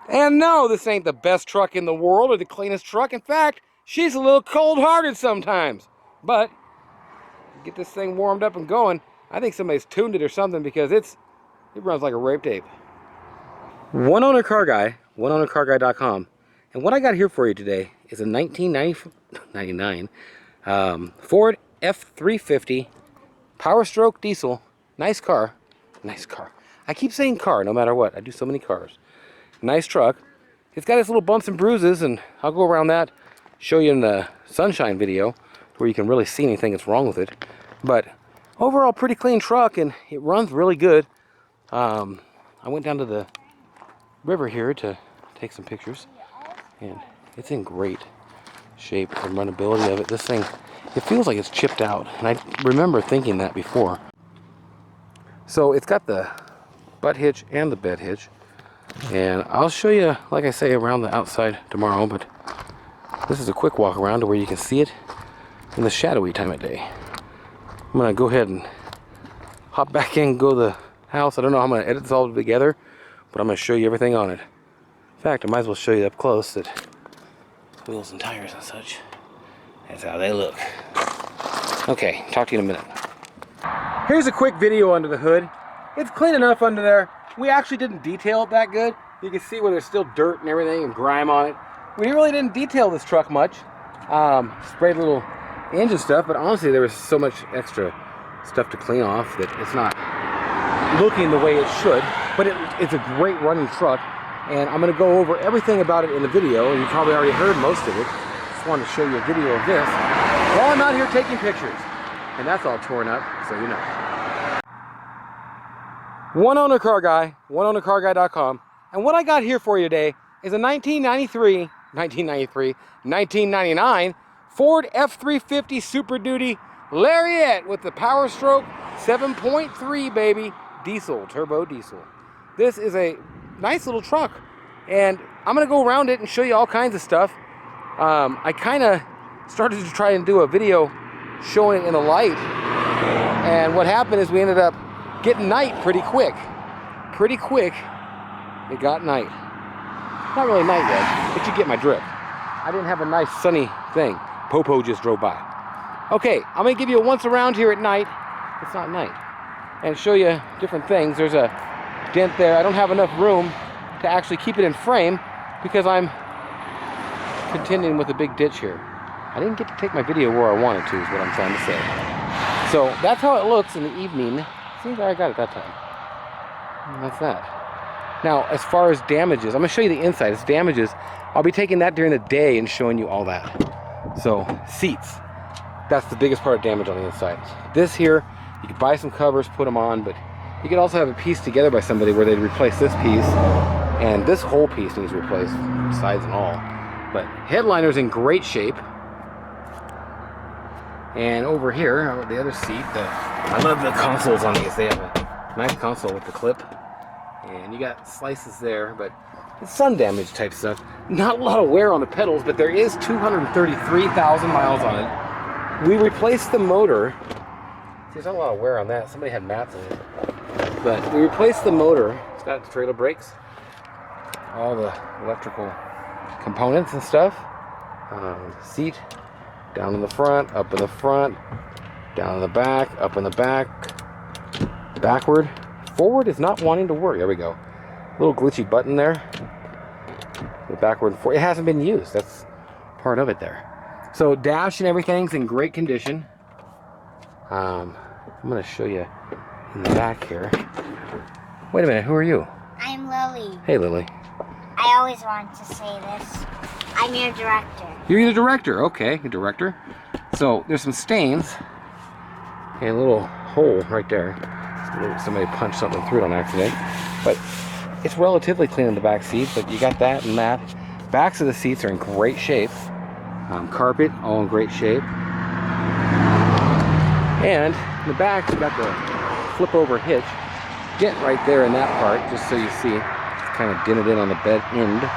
And no, this ain't the best truck in the world or the cleanest truck. In fact, she's a little cold-hearted sometimes. But get this thing warmed up and going. I think somebody's tuned it or something because it runs like a rape tape. One owner car guy, oneownercarguy.com. And what I got here for you today is a 1999 Ford F-350 Power Stroke diesel. Nice car. Nice car. I keep saying car no matter what. I do so many cars. Nice truck. It's got its little bumps and bruises, and I'll go around that, show you in the sunshine video where you can really see anything that's wrong with it. But overall, pretty clean truck, and it runs really good. I went down to the river here to take some pictures, and it's in great shape. The runnability of it, this thing, it feels like it's chipped out, and I remember thinking that before. So it's got the butt hitch and the bed hitch, and I'll show you, like I say, around the outside tomorrow, but this is a quick walk around to where you can see it in the shadowy time of day. I'm gonna go ahead and hop back in, go to the house. I don't know how I'm gonna edit this all together, but I'm gonna show you everything on it. In fact, I might as well show you up close that wheels and tires and such. That's how they look. Okay, talk to you in a minute. Here's a quick video under the hood. It's clean enough under there. We actually didn't detail it that good. You can see where there's still dirt and everything and grime on it. We really didn't detail this truck much. Sprayed a little engine stuff, but honestly there was so much extra stuff to clean off that it's not looking the way it should. But it's a great running truck, and I'm going to go over everything about it in the video, and you probably already heard most of it. Just wanted to show you a video of this while I'm out here taking pictures. And that's all torn up, so you know. One owner car guy, oneownercarguy.com. And what I got here for you today is a 1999 Ford F-350 Super Duty Lariat with the Power Stroke 7.3 baby diesel, turbo diesel. This is a nice little truck, and I'm gonna go around it and show you all kinds of stuff. I kind of started to try and do a video showing it in the light, and what happened is we ended up getting night pretty quick. It got night. Not really night yet, but you get my drift. I didn't have a nice sunny thing. Popo just drove by. Okay, I'm gonna give you a once around here at night. It's not night. And show you different things. There's a dent there. I don't have enough room to actually keep it in frame because I'm contending with a big ditch here. I didn't get to take my video where I wanted to, is what I'm trying to say. So that's how it looks in the evening. See, there I got it that time. And that's that. Now, as far as damages, I'm gonna show you the inside. It's damages. I'll be taking that during the day and showing you all that. So, seats. That's the biggest part of damage on the inside. This here, you could buy some covers, put them on, but you could also have it pieced together by somebody where they'd replace this piece, and this whole piece needs replaced, sides and all. But headliner's in great shape. And over here, the other seat, I love the consoles on these. They have a nice console with the clip. And you got slices there, but it's sun damage type stuff. Not a lot of wear on the pedals, but there is 233,000 miles on it. We replaced the motor. There's not a lot of wear on that. Somebody had mats in it. But we replaced the motor. It's got the trailer brakes, all the electrical components and stuff. Seat. Down in the front, up in the front, down in the back, up in the back, backward. Forward is not wanting to work. There we go. Little glitchy button there. The backward and forward. It hasn't been used. That's part of it there. So dash and everything's in great condition. I'm going to show you in the back here. Wait a minute. Who are you? I'm Lily. Hey, Lily. I always wanted to say this. I'm your director. You're the director. Okay, the director. So there's some stains and a little hole right there. Somebody punched something through it on accident. But it's relatively clean in the back seat, but you got that and that. Backs of the seats are in great shape. Carpet, all in great shape. And in the back, you got the flip over hitch. Dent right there in that part, just so you see. It's kind of dented in on the bed end.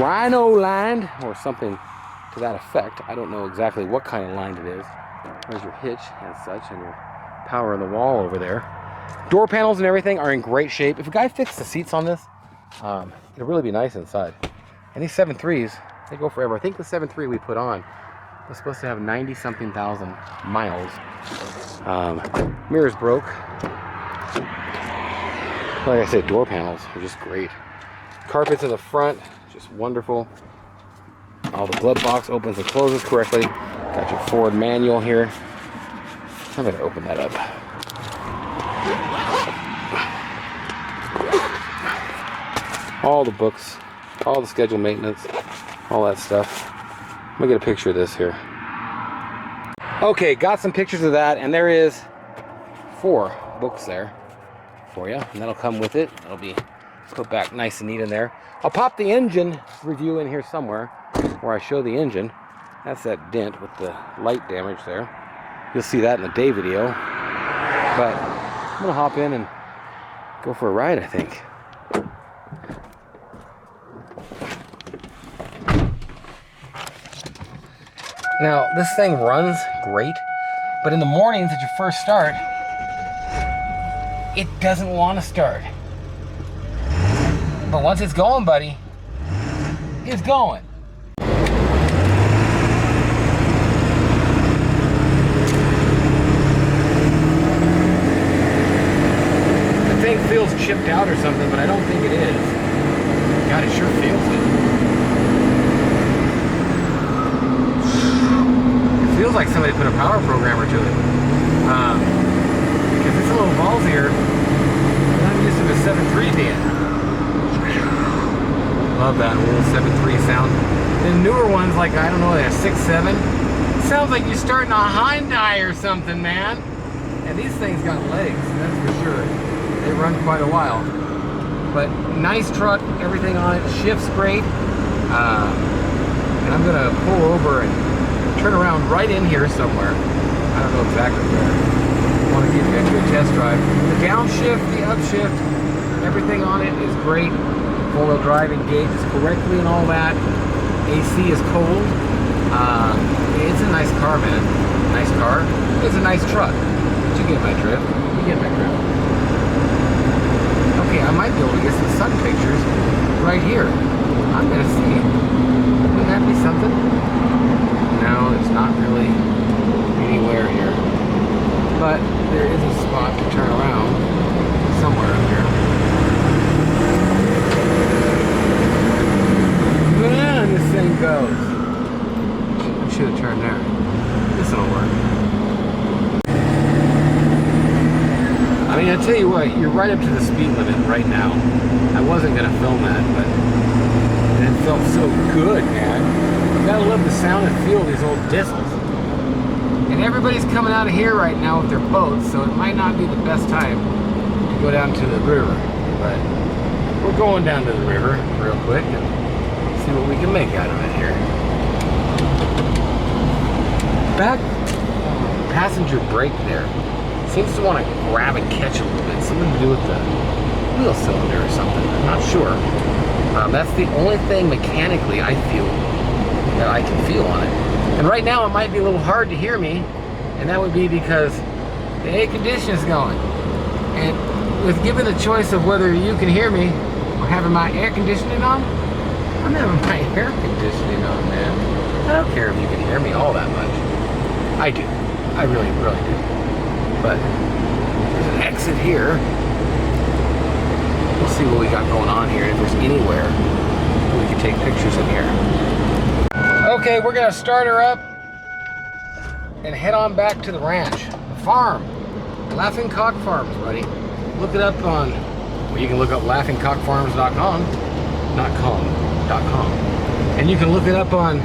Rhino lined, or something to that effect. I don't know exactly what kind of line it is. There's your hitch and such, and your power in the wall over there. Door panels and everything are in great shape. If a guy fixed the seats on this, It'll really be nice inside. And these 7.3s, they go forever. I think the 7.3 we put on was supposed to have 90-something thousand miles. Mirrors broke. Like I said, door panels are just great. Carpets in the front, just wonderful. All the glove box opens and closes correctly. Got your Ford manual here. I'm gonna open that up. All the books, all the scheduled maintenance, all that stuff. I'm gonna get a picture of this here. Okay, got some pictures of that, and there is 4 books there for you, and that'll come with it. It'll be put back nice and neat in there. I'll pop the engine review in here somewhere where I show the engine. That's that dent with the light damage there. You'll see that in the day video. But I'm gonna hop in and go for a ride, I think. Now, this thing runs great, but in the mornings at your first start, it doesn't want to start. But once it's going, buddy, it's going. The thing feels chipped out or something, but I don't think it is. God, it sure feels it. Feels like somebody put a power programmer to it. Because it's a little ballsier than I'm used to the 7.3 being. Love that old 7.3 sound. The newer ones, like, I don't know, they're 6.7. Sounds like you're starting a Hyundai or something, man. And these things got legs, that's for sure. They run quite a while. But nice truck, everything on it, shifts great. And I'm gonna pull over and turn around right in here somewhere. I don't know exactly where. I want to give you a test drive. The downshift, the upshift, everything on it is great. Four-wheel drive engages correctly and all that. AC is cold. It's a nice car, man. Nice car. It's a nice truck. But you get my drift. You get my drift. Okay, I might be able to get some sun pictures right here. I'm gonna see. Wouldn't that be something? No, it's not really anywhere here. But there is a spot to turn around somewhere up here. Man, this thing goes. I should have turned there. This'll work. I mean, I tell you what, you're right up to the speed limit right now. I wasn't gonna film that, but it felt so good, man. You gotta love the sound and feel of these old diesels. And everybody's coming out of here right now with their boats, so it might not be the best time to go down to the river. But we're going down to the river real quick and see what we can make out of it here. Back passenger brake there seems to want to grab and catch a little bit. Something to do with the wheel cylinder or something. I'm not sure. That's the only thing mechanically I feel that I can feel on it. And right now it might be a little hard to hear me, and that would be because the air conditioning is going. And with given the choice of whether you can hear me or having my air conditioning on, I'm having my air conditioning on, man. I don't care if you can hear me all that much. I do. I really, really do. But there's an exit here. We'll see what we got going on here, if there's anywhere we can take pictures in here. Okay, we're gonna start her up and head on back to the ranch, the farm, Laughing Cock Farms, buddy. Look it up on, well, you can look up laughingcockfarms.com, .com, and you can look it up on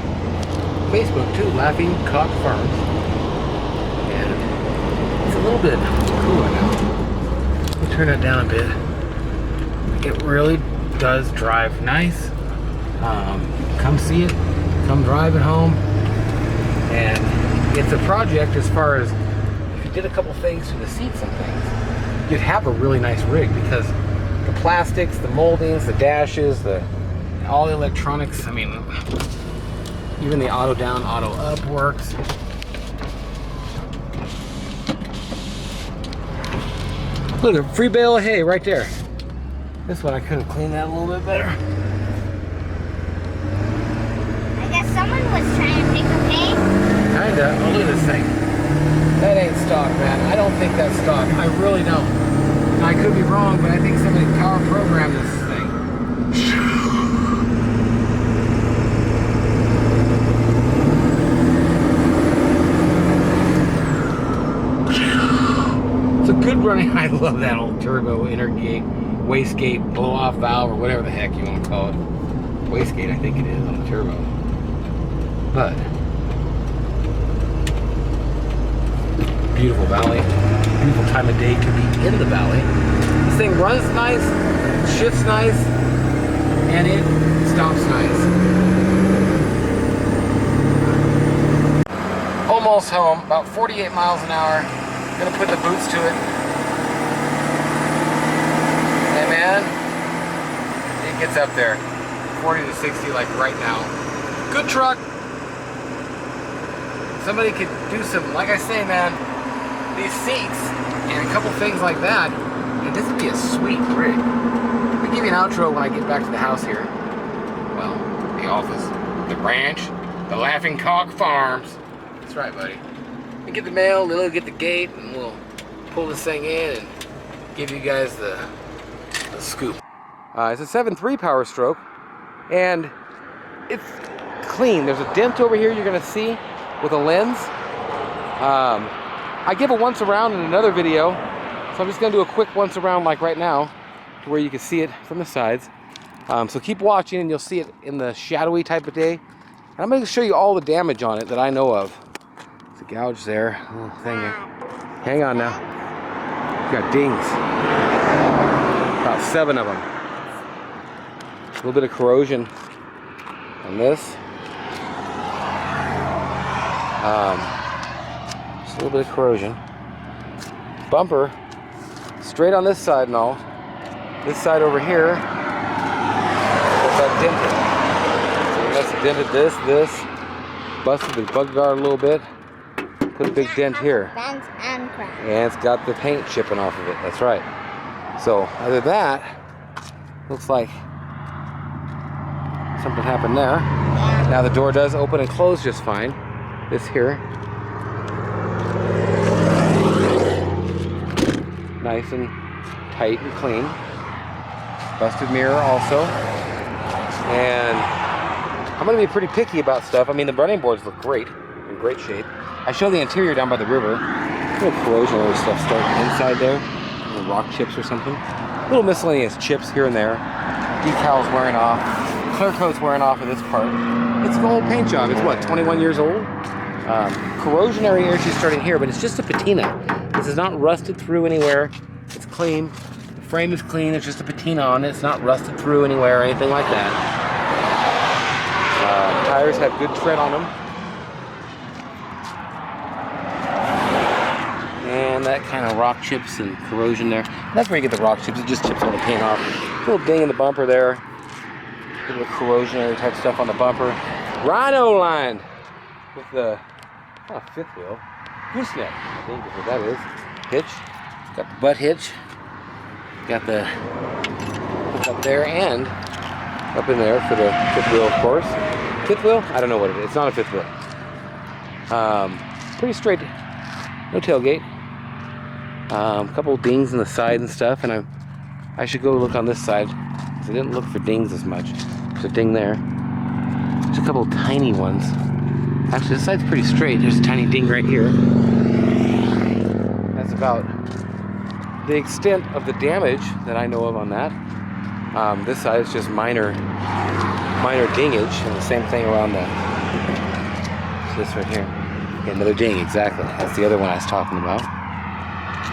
Facebook too, Laughing Cock Farms. And it's a little bit cooler now. Let me turn it down a bit. It really does drive nice. Come see it. Come drive it home. And it's a project as far as if you did a couple things to the seats and things, you'd have a really nice rig, because the plastics, the moldings, the dashes, all the electronics, I mean, even the auto down, auto up works. Look, a free bale of hay right there. This one I could have cleaned that a little bit better. I guess someone was trying to pick up hay. Kinda. Oh, look at this thing. That ain't stock, man. I don't think that's stock. I really don't. I could be wrong, but I think somebody power programmed this thing. It's a good running. I love that old turbo intergate, wastegate, blow-off valve, or whatever the heck you want to call it. Wastegate, I think it is on the turbo. But beautiful valley, beautiful time of day to be in the valley. This thing runs nice, shifts nice, and it stops nice. Almost home, about 48 miles an hour. Gonna put the boots to it. And man, it gets up there. 40 to 60 like right now. Good truck. Somebody could do some, like I say, man, these seats and a couple things like that, and this would be a sweet rig. Let me give you an outro when I get back to the house here. Well, the office, the ranch, the Laughing Cock Farms. That's right, buddy. We get the mail, then we'll get the gate, and we'll pull this thing in and give you guys the scoop. It's a 7.3 Power Stroke, and it's clean. There's a dent over here you're gonna see with a lens. I give a once around in another video, so I'm just gonna do a quick once around like right now to where you can see it from the sides. So keep watching and you'll see it in the shadowy type of day. And I'm gonna show you all the damage on it that I know of. It's a gouge there, a little thing there. Hang on now. You got dings. About 7 of them. A little bit of corrosion on this. Just a little bit of corrosion. Bumper, straight on this side and all. This side over here, got dented. So that's dented this, busted the bug guard a little bit. Put a big dent here. Bent and cracked. And it's got the paint chipping off of it, that's right. So, other than that, looks like something happened there. Yeah. Now the door does open and close just fine. This here. Nice and tight and clean. Busted mirror also. And I'm gonna be pretty picky about stuff. I mean, the running boards look great, in great shape. I show the interior down by the river. A little corrosion stuff starting inside there. Little rock chips or something. Little miscellaneous chips here and there. Decals wearing off. Clear coat's wearing off of this part. It's an old paint job. It's what, 21 years old? Corrosionary issues starting here, but it's just a patina. This is not rusted through anywhere. It's clean. The frame is clean. It's just a patina on it. It's not rusted through anywhere or anything like that. Tires have good tread on them. And that kind of rock chips and corrosion there. That's where you get the rock chips. It just chips all the paint off. A little ding in the bumper there. A little corrosionary type stuff on the bumper. Rhino lined with the fifth wheel. Gooseneck, I think is what that is. Hitch. Got the butt hitch. Got the hook up there and up in there for the fifth wheel, of course. Fifth wheel? I don't know what it is. It's not a fifth wheel. Pretty straight. No tailgate. A couple of dings in the side and stuff, and I should go look on this side because I didn't look for dings as much. There's a ding there. There's a couple of tiny ones. Actually, this side's pretty straight. There's a tiny ding right here. That's about the extent of the damage that I know of on that. This side is just minor dingage, and the same thing around this right here. Okay, another ding, exactly. That's the other one I was talking about.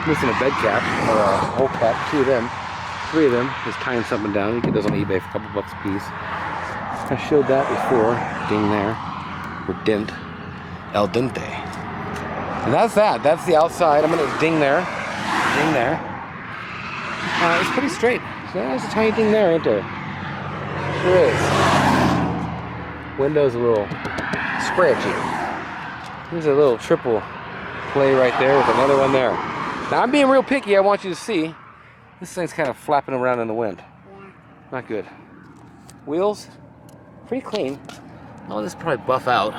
Missing a bed cap, or a whole cap, 2 of them. 3 of them, just tying something down. You get those on eBay for a couple bucks a piece. I showed that before, ding there, or dent, el dente. And that's that, that's the outside. I'm gonna ding there, ding there. It's pretty straight. So there's a tiny ding there, ain't there? Sure is. Window's a little scratchy. There's a little triple play right there with another one there. Now I'm being real picky, I want you to see. This thing's kind of flapping around in the wind. Not good. Wheels, pretty clean. Oh, this is probably buff out.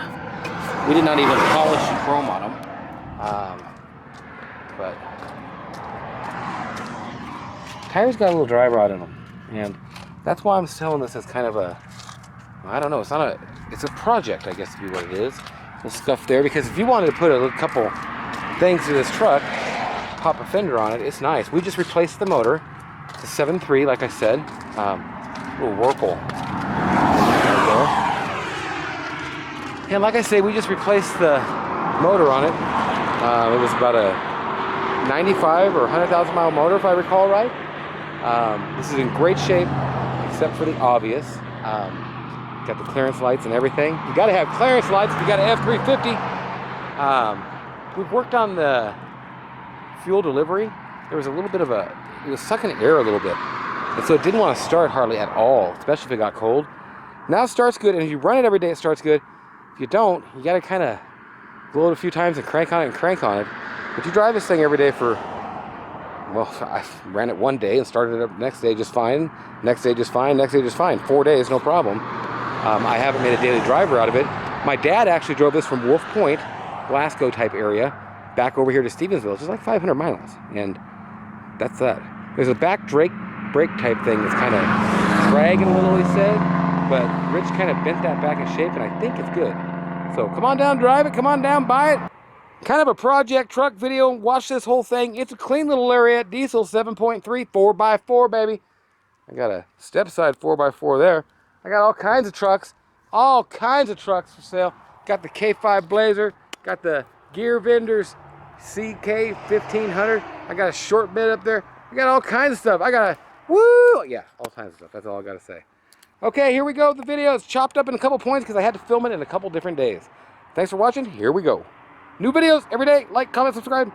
We did not even polish the chrome on them. But tires got a little dry rot in them. And that's why I'm selling this as kind of a, I don't know, it's not a, it's a project, I guess, to be what it is. Little stuff there, because if you wanted to put a couple things to this truck, pop a fender on it, it's nice. We just replaced the motor. It's a 7.3, like I said. Little Whirlpool. And like I say, we just replaced the motor on it. It was about a 95 or 100,000 mile motor, if I recall right. This is in great shape, except for the obvious. Got the clearance lights and everything. You got to have clearance lights if you got an F-350. We've worked on the fuel delivery. There was a little bit of a, it was sucking air a little bit. And so it didn't want to start hardly at all, especially if it got cold. Now it starts good, and if you run it every day, it starts good. If you don't, you got to kind of blow it a few times and crank on it and crank on it. But you drive this thing every day for, well, I ran it one day and started it up next day just fine. Next day just fine, next day just fine. 4 days, no problem. I haven't made a daily driver out of it. My dad actually drove this from Wolf Point, Glasgow type area, back over here to Stevensville. It's just like 500 miles, and that's that. There's a back brake type thing that's kind of dragging a little, he said, but Rich kind of bent that back in shape, and I think it's good. So come on down, drive it, come on down, buy it. Kind of a project truck video. Watch this whole thing. It's a clean little Lariat diesel 7.3 4x4, baby. I got a step side 4x4 there. I got all kinds of trucks for sale. Got the K5 Blazer, got the Gear Vendors CK 1500. I got a short bed up there. I got all kinds of stuff. I got a, woo, yeah, all kinds of stuff. That's all I got to say. Okay, here we go. The video is chopped up in a couple points because I had to film it in a couple different days. Thanks for watching. Here we go. New videos every day. Like, comment, subscribe.